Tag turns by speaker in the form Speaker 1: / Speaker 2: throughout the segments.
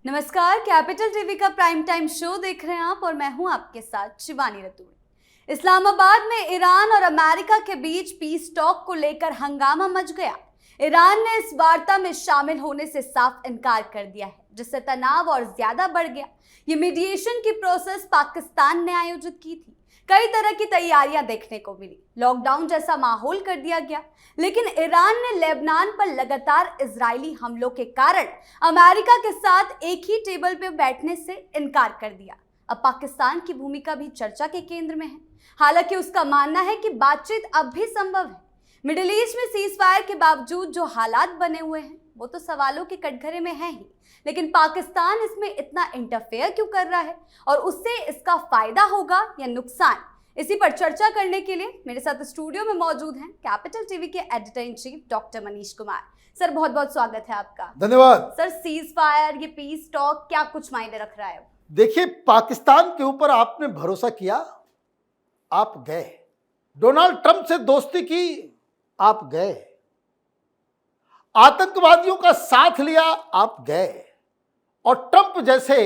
Speaker 1: नमस्कार, capital TV का prime time show देख रहे हैं आप और मैं हूं आपके साथ शिवानी रतूड़ी। इस्लामाबाद में ईरान और अमेरिका के बीच पीस टॉक को लेकर हंगामा मच गया। ईरान ने इस वार्ता में शामिल होने से साफ इनकार कर दिया है, जिससे तनाव और ज्यादा बढ़ गया। ये मीडिएशन की प्रोसेस पाकिस्तान ने आयोजित की थी। कई तरह की तैयारियां देखने को मिली, लॉकडाउन जैसा माहौल कर दिया गया, लेकिन ईरान ने लेबनान पर लगातार इजरायली हमलों के कारण अमेरिका के साथ एक ही टेबल पर बैठने से इनकार कर दिया। अब पाकिस्तान की भूमिका भी चर्चा के केंद्र में है। हालांकि उसका मानना है कि बातचीत अब भी संभव है। मिडिल ईस्ट में सीज फायर के बावजूद जो हालात बने हुए हैं वो तो सवालों के कटघरे में है ही, लेकिन पाकिस्तान इसमें इतना इंटरफेयर क्यों कर रहा है और उससे इसका फायदा होगा या नुकसान, इसी पर चर्चा करने के लिए मेरे साथ स्टूडियो में मौजूद हैं कैपिटल टीवी के editor in chief doctor Manish Kumar. Sir, बहुत बहुत स्वागत है आपका।
Speaker 2: धन्यवाद।
Speaker 1: सर, सीज फायर, ये पीस टॉक क्या कुछ मायने रख रहा है?
Speaker 2: देखिए, पाकिस्तान के ऊपर आपने भरोसा किया, आप गए। डोनाल्ड ट्रंप से दोस्ती की, आप गए। आतंकवादियों का साथ लिया, आप गए। और ट्रंप जैसे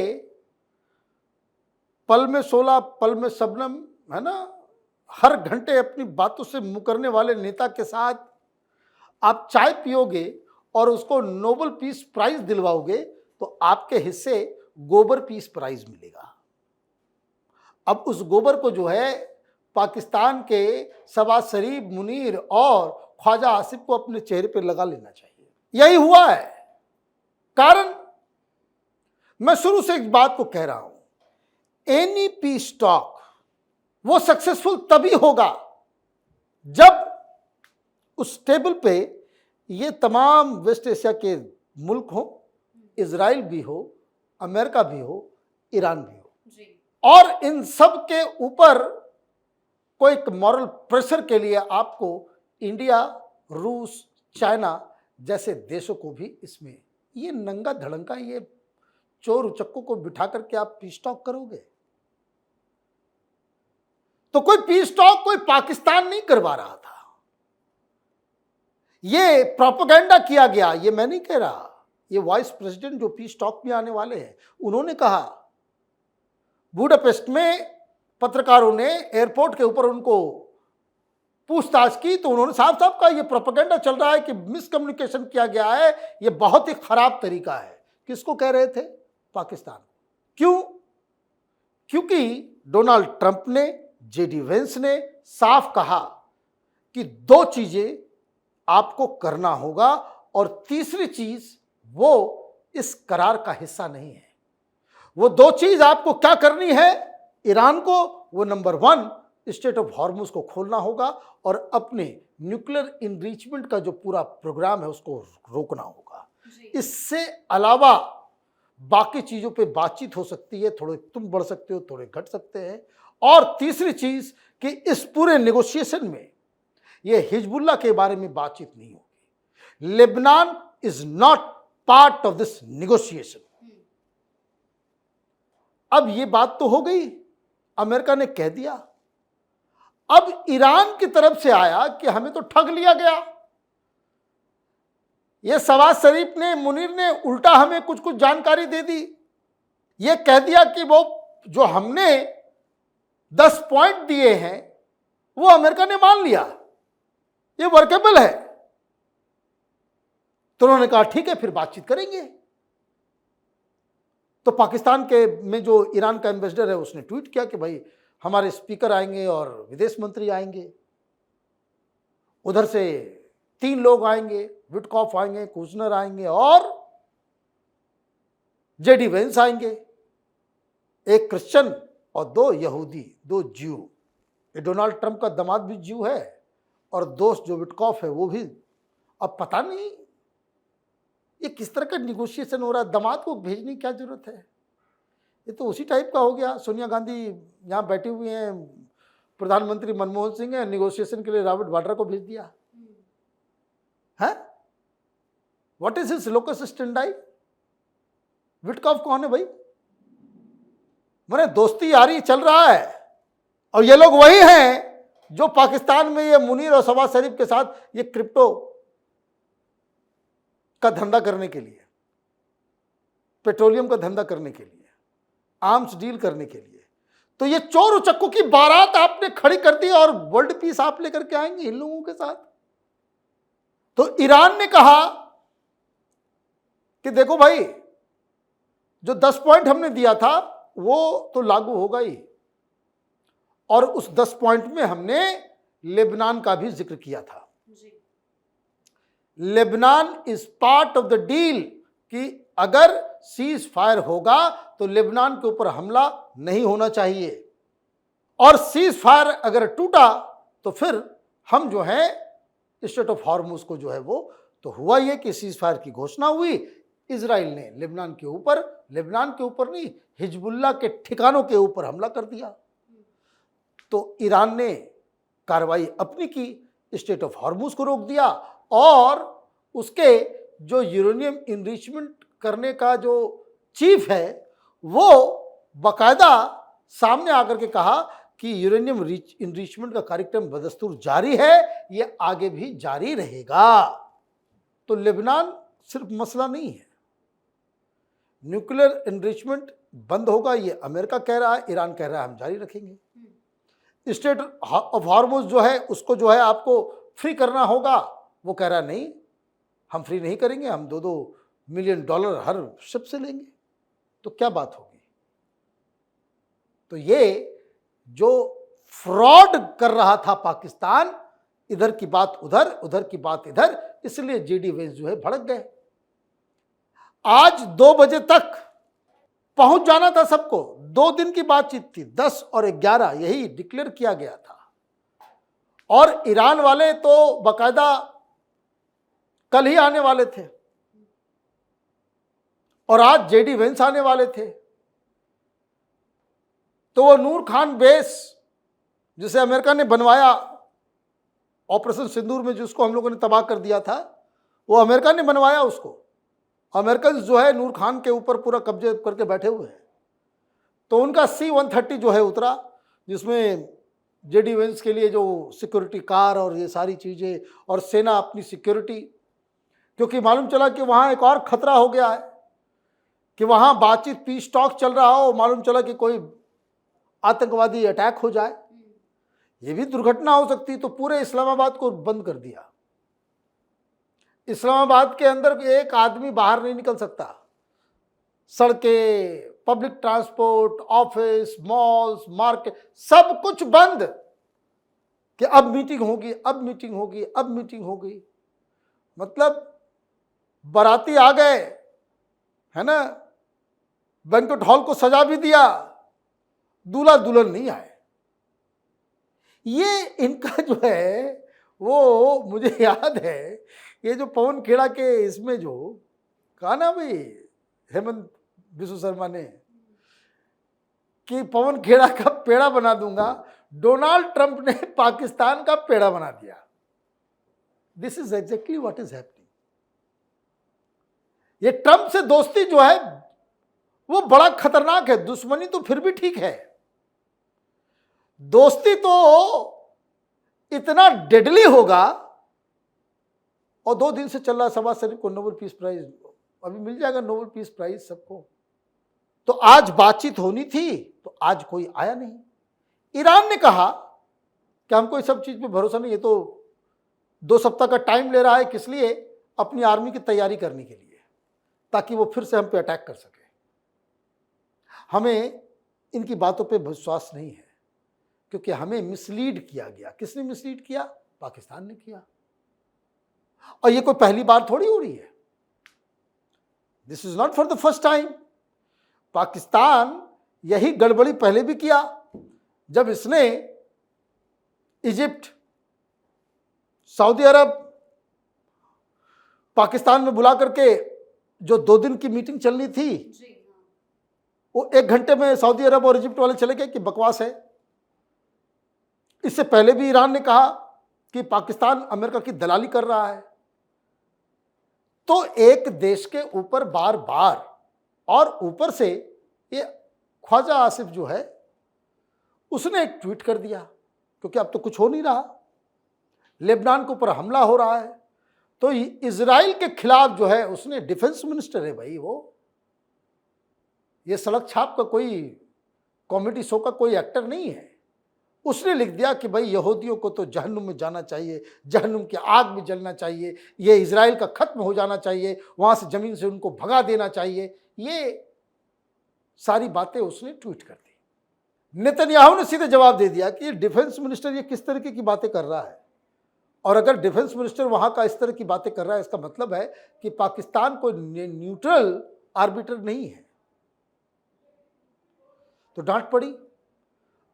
Speaker 2: पल में 16 पल में शबनम, है ना, हर घंटे अपनी बातों से मुकरने वाले नेता के साथ आप चाय पियोगे और उसको नोबेल पीस प्राइज दिलवाओगे तो आपके हिस्से गोबर पीस प्राइज मिलेगा। अब उस गोबर को जो है पाकिस्तान के शहबाज शरीफ, मुनीर और ख्वाजा आसिफ को अपने चेहरे पर लगा लेना चाहिए। यही हुआ है। कारण मैं शुरू से एक बात को कह रहा हूं, एनी पीस टॉक वो सक्सेसफुल तभी होगा जब उस टेबल पे ये तमाम वेस्ट एशिया के मुल्क हो, इजराइल भी हो, अमेरिका भी हो, ईरान भी हो जी। और इन सब के ऊपर कोई एक मॉरल प्रेशर के लिए आपको इंडिया, रूस, चाइना जैसे देशों को भी इसमें ये नंगा धड़ंगा ये चोर उचक्कों को बिठा करके आप पीस टॉक करोगे तो कोई पीस टॉक कोई पाकिस्तान नहीं करवा रहा था। ये प्रोपेगेंडा किया गया, ये मैं नहीं कह रहा। ये वाइस प्रेसिडेंट जो पीस टॉक में आने वाले हैं उन्होंने कहा, बुडापेस्ट में पत्रकारों ने एयरपोर्ट के ऊपर उनको पूछताछ की तो उन्होंने साफ साफ कहा ये प्रोपेगेंडा चल रहा है कि मिसकम्युनिकेशन किया गया है, ये बहुत ही खराब तरीका है। किसको कह रहे थे? पाकिस्तान। क्यों? क्योंकि डोनाल्ड ट्रंप ने, जेडी वेंस ने साफ कहा कि दो चीजें आपको करना होगा और तीसरी चीज वो इस करार का हिस्सा नहीं है। वो दो चीज आपको क्या करनी है? ईरान को वो नंबर 1 स्टेट ऑफ हॉर्मुज को खोलना होगा और अपने न्यूक्लियर इनरिचमेंट का जो पूरा प्रोग्राम है उसको रोकना होगा। इससे अलावा बाकी चीजों पे बातचीत हो सकती है, थोड़े तुम बढ़ सकते हो, थोड़े घट सकते हैं। और तीसरी चीज कि इस पूरे नेगोशिएशन में ये हिजबुल्लाह के बारे में बातचीत नहीं होगी। Lebanon is not part of this negotiation. अब ये बात तो हो गई, अमेरिका ने कह दिया। अब ईरान की तरफ से आया कि हमें तो ठग लिया गया। ये शहबाज शरीफ ने, मुनीर ने उल्टा हमें कुछ कुछ जानकारी दे दी। ये कह दिया कि वो जो हमने 10 पॉइंट दिए हैं वो अमेरिका ने मान लिया, ये वर्केबल है। तो उन्होंने कहा ठीक है, फिर बातचीत करेंगे। तो पाकिस्तान के में जो ईरान का एम्बेसडर है उसने ट्वीट किया कि भाई हमारे स्पीकर आएंगे और विदेश मंत्री आएंगे, उधर से 3 लोग आएंगे, विटकॉफ आएंगे, कुशनर आएंगे और जेडी वेंस आएंगे, एक क्रिश्चियन और 2 यहूदी, 2 ज्यू। ये डोनाल्ड ट्रंप का दामाद भी ज्यू है और दोस्त जो विटकॉफ है वो भी। अब पता नहीं ये किस तरह का निगोशिएशन हो रहा है। दामाद को भेजने की क्या जरूरत है? ये तो उसी टाइप का हो गया। सोनिया गांधी यहाँ बैठी हुई हैं, प्रधानमंत्री मनमोहन सिंह है, निगोशिएशन के लिए रॉबर्ट वाड्रा को भेज दिया है। What is his locus स्टैंडाई? Witkoff कौन है भाई? मैंने दोस्ती यारी चल रहा है और ये लोग वही हैं जो पाकिस्तान में ये मुनीर और शहबाज शरीफ के साथ ये क्रिप्टो का धंधा करने के लिए पेट्रोलियम का धंधा करने के लिए, आर्म्स डील करने के लिए। तो ये चोर उचक्कों की बारात आपने खड़ी कर दी और वर्ल्ड पीस आप लेकर के आएंगे इन लोगों के साथ। तो ईरान ने कहा कि देखो भाई, जो 10 पॉइंट हमने दिया था वो तो लागू होगा ही, और उस 10 पॉइंट में हमने लेबनान का भी जिक्र किया था। Lebanon is part of the deal कि अगर सीज फायर होगा तो लेबनान के ऊपर हमला नहीं होना चाहिए, और सीज फायर अगर टूटा तो फिर हम जो है स्टेट ऑफ हॉर्मुज को जो है वो, तो हुआ ये कि सीज फायर की घोषणा हुई। इजराइल ने लेबनान के ऊपर नहीं, हिजबुल्लाह के ठिकानों के ऊपर हमला कर दिया। तो ईरान ने कार्रवाई अपनी की, स्टेट ऑफ हॉर्मुज को रोक दिया, और उसके जो यूरेनियम इनरिचमेंट करने का जो चीफ है वो बाकायदा सामने आकर के कहा कि यूरेनियम इनरिचमेंट का कार्यक्रम बदस्तूर जारी है, ये आगे भी जारी रहेगा। तो लेबनान सिर्फ मसला नहीं है, न्यूक्लियर एनरिचमेंट बंद होगा ये अमेरिका कह रहा है, ईरान कह रहा है हम जारी रखेंगे। स्टेट ऑफ हॉर्मुज जो है उसको जो है आपको फ्री करना होगा, वो कह रहा नहीं हम फ्री नहीं करेंगे, हम $2 मिलियन हर शिप से लेंगे। तो क्या बात होगी? तो ये जो फ्रॉड कर रहा था पाकिस्तान, इधर की बात उधर, उधर की बात इधर, इसलिए जेडी वेंस जो है भड़क गए। आज 2 बजे तक पहुंच जाना था सबको, 2 दिन की बातचीत थी, 10 और 11 यही डिक्लेयर किया गया था। और ईरान वाले तो बाकायदा कल ही आने वाले थे, और आज जेडी वेंस आने वाले थे। तो वो नूर खान बेस जिसे अमेरिका ने बनवाया ऑपरेशन सिंदूर में, जिसको हम लोगों ने तबाह कर दिया था, वो अमेरिका ने बनवाया उसको। अमेरिकन जो है नूर खान के ऊपर पूरा कब्जे करके बैठे हुए हैं। तो उनका C-130 जो है उतरा, जिसमें जेडी वेंस के लिए जो सिक्योरिटी कार और ये सारी चीज़ें, और सेना अपनी सिक्योरिटी, क्योंकि मालूम चला कि वहाँ एक और खतरा हो गया है कि वहाँ बातचीत पीस टॉक चल रहा हो, मालूम चला कि कोई आतंकवादी अटैक हो जाए, ये भी दुर्घटना हो सकती। तो पूरे इस्लामाबाद को बंद कर दिया। इस्लामाबाद के अंदर एक आदमी बाहर नहीं निकल सकता, सड़कें, public transport, office, malls, market, सब कुछ बंद, कि अब मीटिंग होगी, अब मीटिंग होगी, अब मीटिंग होगी। मतलब बाराती आ गए, है ना, बैंक्वेट हॉल को सजा भी दिया, दूल्हा दुल्हन नहीं आए। ये इनका जो है वो मुझे याद है, ये जो पवन खेड़ा के इसमें जो कहा ना भाई हेमंत बिस्व शर्मा ने कि पवन खेड़ा का पेड़ा बना दूंगा, डोनाल्ड ट्रंप ने पाकिस्तान का पेड़ा बना दिया। This is exactly what is happening. ये ट्रंप से दोस्ती जो है वो बड़ा खतरनाक है, दुश्मनी तो फिर भी ठीक है, दोस्ती तो इतना डेडली होगा। और 2 दिन से चल रहा शहबाज शरीफ को नोबेल पीस प्राइज, अभी मिल जाएगा नोबेल पीस प्राइज सबको। तो आज बातचीत होनी थी, तो आज कोई आया नहीं। ईरान ने कहा कि हमको इस सब चीज पे भरोसा नहीं है, तो 2 सप्ताह का टाइम ले रहा है, किस लिए? अपनी आर्मी की तैयारी करने के लिए, ताकि वो फिर से हम पे अटैक कर सके। हमें इनकी बातों पे विश्वास नहीं है, क्योंकि हमें मिसलीड किया गया। किसने मिसलीड किया? पाकिस्तान ने किया। और ये कोई पहली बार थोड़ी हो रही है, this is not for the first time. Pakistan यही गड़बड़ी पहले भी किया, जब इसने इजिप्ट, सऊदी अरब, पाकिस्तान में बुला करके जो 2 दिन की मीटिंग चलनी थी, वो 1 घंटे में सऊदी अरब और इजिप्ट वाले चले गए कि बकवास है। इससे पहले भी ईरान ने कहा कि पाकिस्तान अमेरिका की दलाली कर रहा है। तो एक देश के ऊपर बार बार, और ऊपर से ये ख्वाजा आसिफ जो है उसने एक ट्वीट कर दिया, क्योंकि अब तो कुछ हो नहीं रहा, लेबनान के ऊपर हमला हो रहा है। तो इजराइल के खिलाफ जो है उसने, डिफेंस मिनिस्टर है भाई वो, ये सड़क छाप का कोई कॉमेडी शो का कोई एक्टर नहीं है। उसने लिख दिया कि भाई यहूदियों को तो जहन्नुम में जाना चाहिए, जहन्नुम की आग में जलना चाहिए, ये इजराइल का खत्म हो जाना चाहिए, वहाँ से ज़मीन से उनको भगा देना चाहिए। ये सारी बातें उसने ट्वीट कर दी। नेतन्याहू ने सीधे जवाब दे दिया कि ये डिफेंस मिनिस्टर ये किस तरीके की बातें कर रहा है, और अगर डिफेंस मिनिस्टर वहाँ का इस तरह की बातें कर रहा है, इसका मतलब है कि पाकिस्तान कोई न्यूट्रल आर्बिटर नहीं है। तो डांट पड़ी,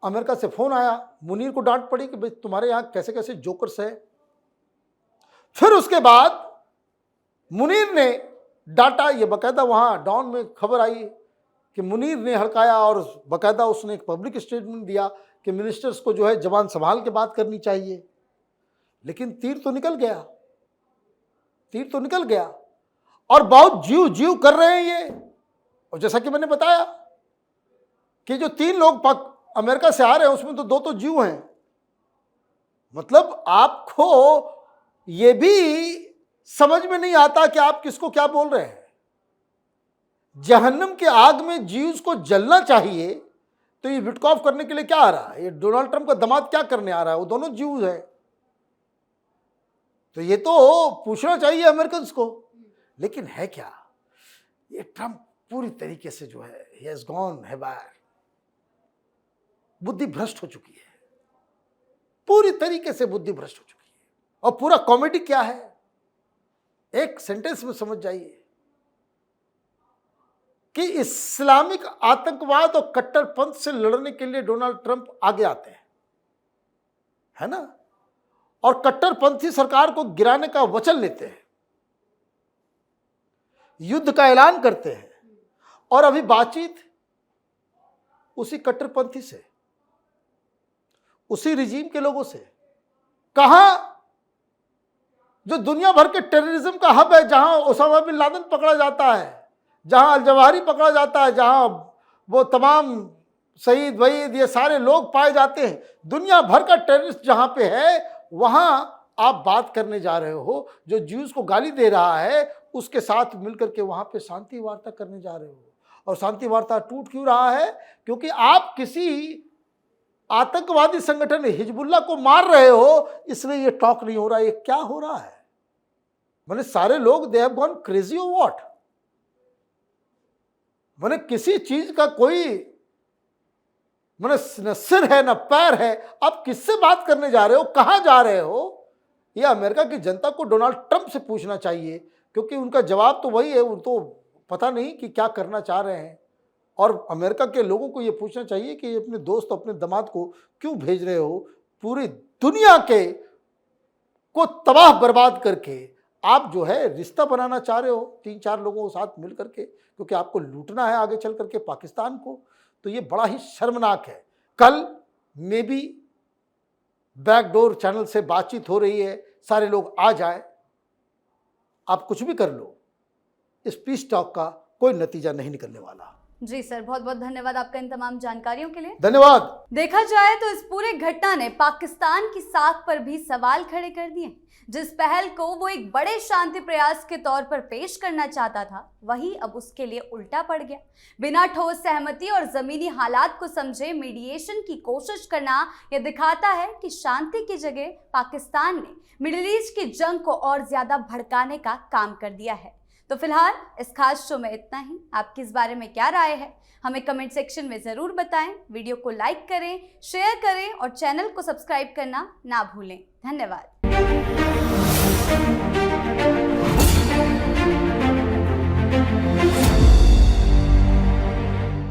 Speaker 2: अमेरिका से फोन आया, मुनीर को डांट पड़ी कि भाई तुम्हारे यहाँ कैसे कैसे जोकर्स है। फिर उसके बाद मुनीर ने डांटा, ये बकायदा वहाँ डॉन में खबर आई कि मुनीर ने हड़काया, और बकायदा उसने एक पब्लिक स्टेटमेंट दिया कि मिनिस्टर्स को जो है जबान संभाल के बात करनी चाहिए। लेकिन तीर तो निकल गया, तीर तो निकल गया, और बहुत जीव जीव कर रहे हैं ये। और जैसा कि मैंने बताया कि जो 3 लोग अमेरिका से आ रहे हैं उसमें तो 2 तो जीव हैं। मतलब आपको ये भी समझ में नहीं आता कि आप किसको क्या बोल रहे हैं। जहन्नम के आग में जीव्स को जलना चाहिए, तो ये विटकॉफ करने के लिए क्या आ रहा है? ये डोनाल्ड ट्रंप का दामाद क्या करने आ रहा है? वो दोनों जीव हैं। तो ये तो पूछना चाहिए अमेरिकन को। लेकिन है क्या, ये ट्रंप पूरी तरीके से जो है he has gone haywire, बुद्धि भ्रष्ट हो चुकी है, पूरी तरीके से बुद्धि भ्रष्ट हो चुकी है। और पूरा कॉमेडी क्या है, एक सेंटेंस में समझ जाइए कि इस्लामिक आतंकवाद और कट्टरपंथ से लड़ने के लिए डोनाल्ड ट्रंप आगे आते हैं, है ना, और कट्टरपंथी सरकार को गिराने का वचन लेते हैं, युद्ध का ऐलान करते हैं, और अभी बातचीत उसी कट्टरपंथी से, उसी रिजीम के लोगों से। कहां, जो दुनिया भर के टेररिज्म का हब है, जहां ओसामा बिन लादेन पकड़ा जाता है, जहां अल जवाहिरी पकड़ा जाता है, जहां वो तमाम शहीद वहीद ये सारे लोग पाए जाते हैं, दुनिया भर का टेररिस्ट जहां पे है, वहां आप बात करने जा रहे हो जो ज्यूज को गाली दे रहा है उसके साथ मिलकर के वहां पे शांति वार्ता करने जा रहे हो। और शांति वार्ता टूट क्यों रहा है? क्योंकि आप किसी आतंकवादी संगठन हिजबुल्लाह को मार रहे हो, इसलिए ये टॉक नहीं हो रहा है। ये क्या हो रहा है? मैंने सारे लोग दे हैव गॉन क्रेजी और व्हाट? मैंने किसी चीज का कोई मैंने न सिर है न पैर है। आप किससे बात करने जा रहे हो, कहां जा रहे हो? ये अमेरिका की जनता को डोनाल्ड ट्रंप से पूछना चाहिए, क्योंकि उनका जवाब तो वही है, वो तो पता नहीं कि क्या करना चाह रहे हैं। और अमेरिका के लोगों को ये पूछना चाहिए कि ये अपने दोस्त अपने दामाद को क्यों भेज रहे हो? पूरी दुनिया के को तबाह बर्बाद करके आप जो है रिश्ता बनाना चाह रहे हो 3-4 लोगों के साथ मिल करके, क्योंकि आपको लूटना है आगे चल करके पाकिस्तान को। तो ये बड़ा ही शर्मनाक है। कल मे बी बैकडोर चैनल से बातचीत हो रही है, सारे लोग आ जाए, आप कुछ भी कर लो, इस पीस टॉक का कोई नतीजा नहीं निकलने वाला।
Speaker 1: जी सर, बहुत बहुत धन्यवाद आपका इन तमाम जानकारियों के लिए।
Speaker 2: धन्यवाद।
Speaker 1: देखा जाए तो इस पूरे घटना ने पाकिस्तान की साख पर भी सवाल खड़े कर दिए। जिस पहल को वो एक बड़े शांति प्रयास के तौर पर पेश करना चाहता था, वही अब उसके लिए उल्टा पड़ गया। बिना ठोस सहमति और जमीनी हालात को समझे मीडिएशन की कोशिश करना यह दिखाता है कि शांति की जगह पाकिस्तान ने मिडिल ईस्ट की जंग को और ज्यादा भड़काने का काम कर दिया है। तो फिलहाल इस खास शो में इतना ही। आपकी इस बारे में क्या राय है, हमें कमेंट सेक्शन में जरूर बताएं। वीडियो को लाइक करें, शेयर करें और चैनल को सब्सक्राइब करना ना भूलें। धन्यवाद।